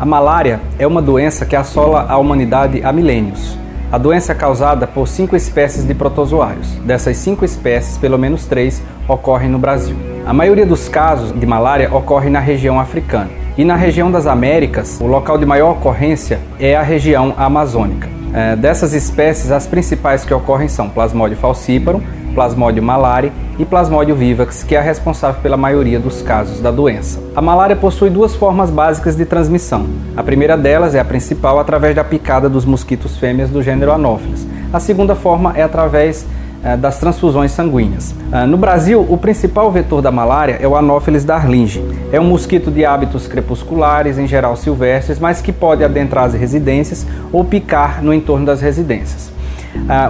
A malária é uma doença que assola a humanidade há milênios. A doença é causada por 5 espécies de protozoários. Dessas 5 espécies, pelo menos 3 ocorrem no Brasil. A maioria dos casos de malária ocorre na região africana. E na região das Américas, o local de maior ocorrência é a região amazônica. Dessas espécies, as principais que ocorrem são Plasmodium falciparum, Plasmodium malariae e Plasmodium vivax, que é a responsável pela maioria dos casos da doença. A malária possui 2 formas básicas de transmissão. A primeira delas é a principal, através da picada dos mosquitos fêmeas do gênero Anopheles. A segunda forma é através das transfusões sanguíneas. No Brasil, o principal vetor da malária é o Anopheles darlingi. É um mosquito de hábitos crepusculares, em geral silvestres, mas que pode adentrar as residências ou picar no entorno das residências.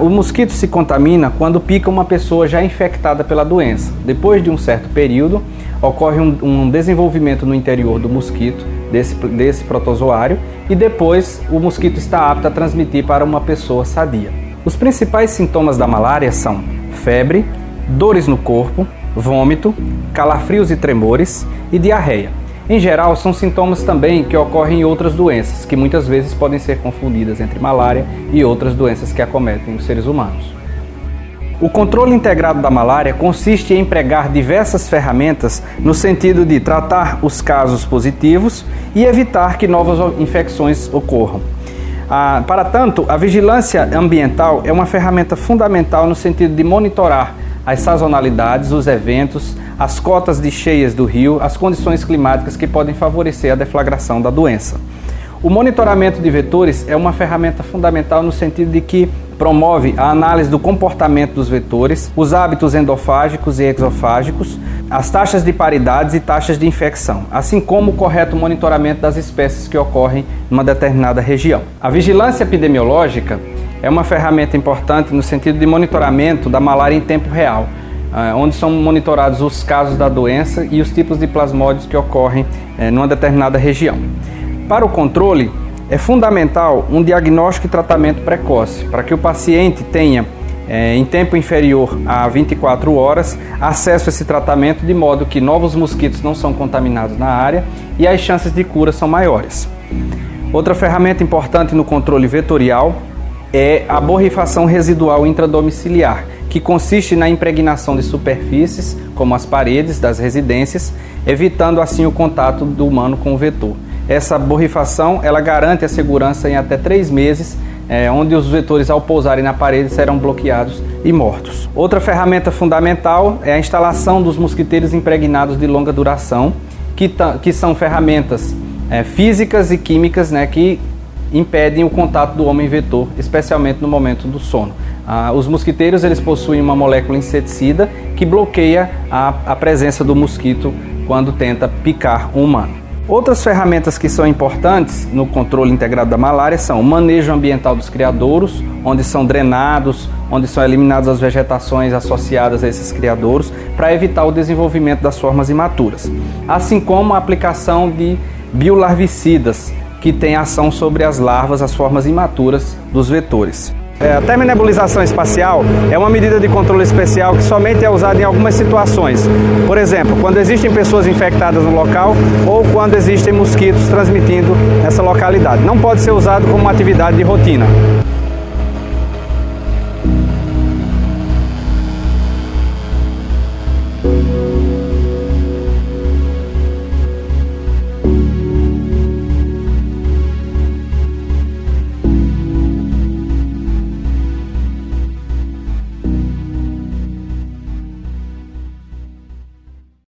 O mosquito se contamina quando pica uma pessoa já infectada pela doença. Depois de um certo período, ocorre um desenvolvimento no interior do mosquito, desse protozoário, e depois o mosquito está apto a transmitir para uma pessoa sadia. Os principais sintomas da malária são febre, dores no corpo, vômito, calafrios e tremores e diarreia. Em geral, são sintomas também que ocorrem em outras doenças, que muitas vezes podem ser confundidas entre malária e outras doenças que acometem os seres humanos. O controle integrado da malária consiste em empregar diversas ferramentas no sentido de tratar os casos positivos e evitar que novas infecções ocorram. Para tanto, a vigilância ambiental é uma ferramenta fundamental no sentido de monitorar as sazonalidades, os eventos, as cotas de cheias do rio, as condições climáticas que podem favorecer a deflagração da doença. O monitoramento de vetores é uma ferramenta fundamental no sentido de que promove a análise do comportamento dos vetores, os hábitos endofágicos e exofágicos, as taxas de paridades e taxas de infecção, assim como o correto monitoramento das espécies que ocorrem numa determinada região. A vigilância epidemiológica é uma ferramenta importante no sentido de monitoramento da malária em tempo real, onde são monitorados os casos da doença e os tipos de plasmódios que ocorrem numa determinada região. Para o controle, é fundamental um diagnóstico e tratamento precoce, para que o paciente tenha, em tempo inferior a 24 horas, acesso a esse tratamento, de modo que novos mosquitos não são contaminados na área e as chances de cura são maiores. Outra ferramenta importante no controle vetorial é a borrifação residual intradomiciliar, que consiste na impregnação de superfícies, como as paredes das residências, evitando assim o contato do humano com o vetor. Essa borrifação ela garante a segurança em até 3 meses, onde os vetores, ao pousarem na parede, serão bloqueados e mortos. Outra ferramenta fundamental é a instalação dos mosquiteiros impregnados de longa duração, que são ferramentas físicas e químicas, que impedem o contato do homem-vetor, especialmente no momento do sono. Os mosquiteiros eles possuem uma molécula inseticida que bloqueia a presença do mosquito quando tenta picar um humano. Outras ferramentas que são importantes no controle integrado da malária são o manejo ambiental dos criadouros, onde são drenados, onde são eliminadas as vegetações associadas a esses criadouros, para evitar o desenvolvimento das formas imaturas, assim como a aplicação de biolarvicidas, que tem ação sobre as larvas, as formas imaturas dos vetores. A termonebulização espacial é uma medida de controle especial que somente é usada em algumas situações. Por exemplo, quando existem pessoas infectadas no local ou quando existem mosquitos transmitindo nessa localidade. Não pode ser usado como uma atividade de rotina.